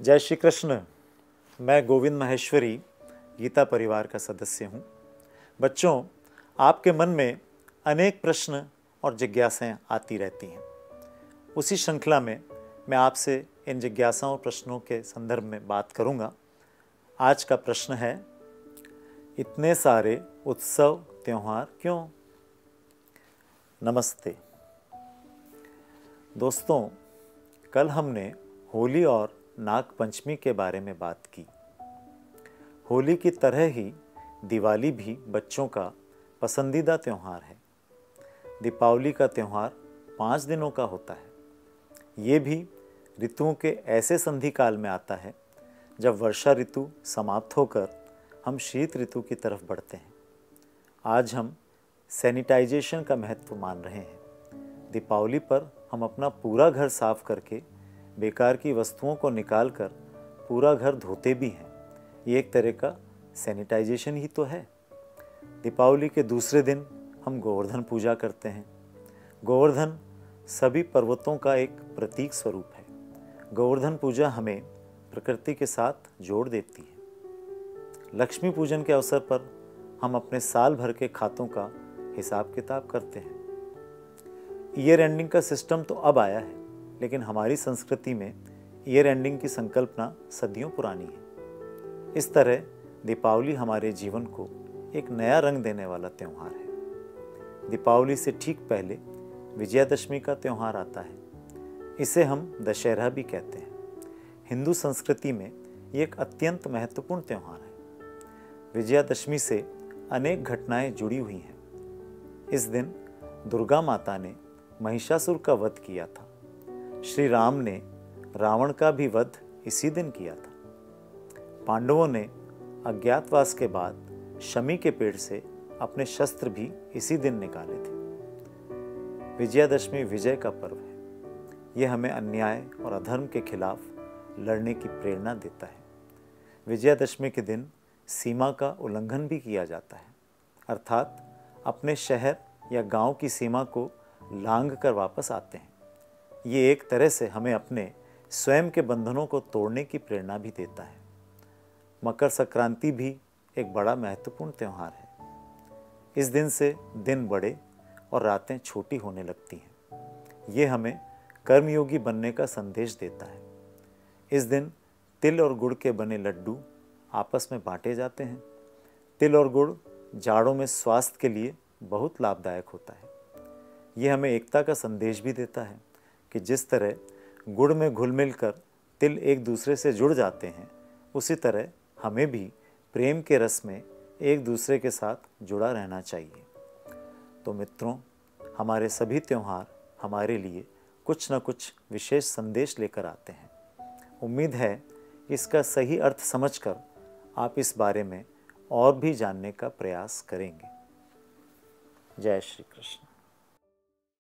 जय श्री कृष्ण। मैं गोविंद माहेश्वरी गीता परिवार का सदस्य हूँ। बच्चों, आपके मन में अनेक प्रश्न और जिज्ञासाएं आती रहती हैं। उसी श्रृंखला में मैं आपसे इन जिज्ञासाओं और प्रश्नों के संदर्भ में बात करूँगा। आज का प्रश्न है, इतने सारे उत्सव त्योहार क्यों? नमस्ते दोस्तों, कल हमने होली और नाग पंचमी के बारे में बात की। होली की तरह ही दिवाली भी बच्चों का पसंदीदा त्यौहार है। दीपावली का त्यौहार 5 दिनों का होता है। ये भी ऋतुओं के ऐसे संधि काल में आता है जब वर्षा ऋतु समाप्त होकर हम शीत ऋतु की तरफ बढ़ते हैं। आज हम सैनिटाइजेशन का महत्व मान रहे हैं। दीपावली पर हम अपना पूरा घर साफ करके बेकार की वस्तुओं को निकालकर पूरा घर धोते भी हैं। ये एक तरह का सैनिटाइजेशन ही तो है। दीपावली के दूसरे दिन हम गोवर्धन पूजा करते हैं। गोवर्धन सभी पर्वतों का एक प्रतीक स्वरूप है। गोवर्धन पूजा हमें प्रकृति के साथ जोड़ देती है। लक्ष्मी पूजन के अवसर पर हम अपने साल भर के खातों का हिसाब किताब करते हैं। ईयर एंडिंग का सिस्टम तो अब आया है, लेकिन हमारी संस्कृति में ईयर एंडिंग की संकल्पना सदियों पुरानी है। इस तरह दीपावली हमारे जीवन को एक नया रंग देने वाला त्यौहार है। दीपावली से ठीक पहले विजयादशमी का त्यौहार आता है। इसे हम दशहरा भी कहते हैं। हिंदू संस्कृति में ये एक अत्यंत महत्वपूर्ण त्यौहार है। विजयादशमी से अनेक घटनाएं जुड़ी हुई हैं। इस दिन दुर्गा माता ने महिषासुर का वध किया था। श्री राम ने रावण का भी वध इसी दिन किया था। पांडवों ने अज्ञातवास के बाद शमी के पेड़ से अपने शस्त्र भी इसी दिन निकाले थे। विजयादशमी विजय का पर्व है। यह हमें अन्याय और अधर्म के खिलाफ लड़ने की प्रेरणा देता है। विजयादशमी के दिन सीमा का उल्लंघन भी किया जाता है, अर्थात अपने शहर या गांव की सीमा को लांघ कर वापस आते हैं। ये एक तरह से हमें अपने स्वयं के बंधनों को तोड़ने की प्रेरणा भी देता है। मकर संक्रांति भी एक बड़ा महत्वपूर्ण त्यौहार है। इस दिन से दिन बड़े और रातें छोटी होने लगती हैं। ये हमें कर्मयोगी बनने का संदेश देता है। इस दिन तिल और गुड़ के बने लड्डू आपस में बांटे जाते हैं। तिल और गुड़ जाड़ों में स्वास्थ्य के लिए बहुत लाभदायक होता है। ये हमें एकता का संदेश भी देता है कि जिस तरह गुड़ में घुल मिल कर तिल एक दूसरे से जुड़ जाते हैं, उसी तरह हमें भी प्रेम के रस में एक दूसरे के साथ जुड़ा रहना चाहिए। तो मित्रों, हमारे सभी त्यौहार हमारे लिए कुछ न कुछ विशेष संदेश लेकर आते हैं। उम्मीद है इसका सही अर्थ समझकर आप इस बारे में और भी जानने का प्रयास करेंगे। जय श्री कृष्ण।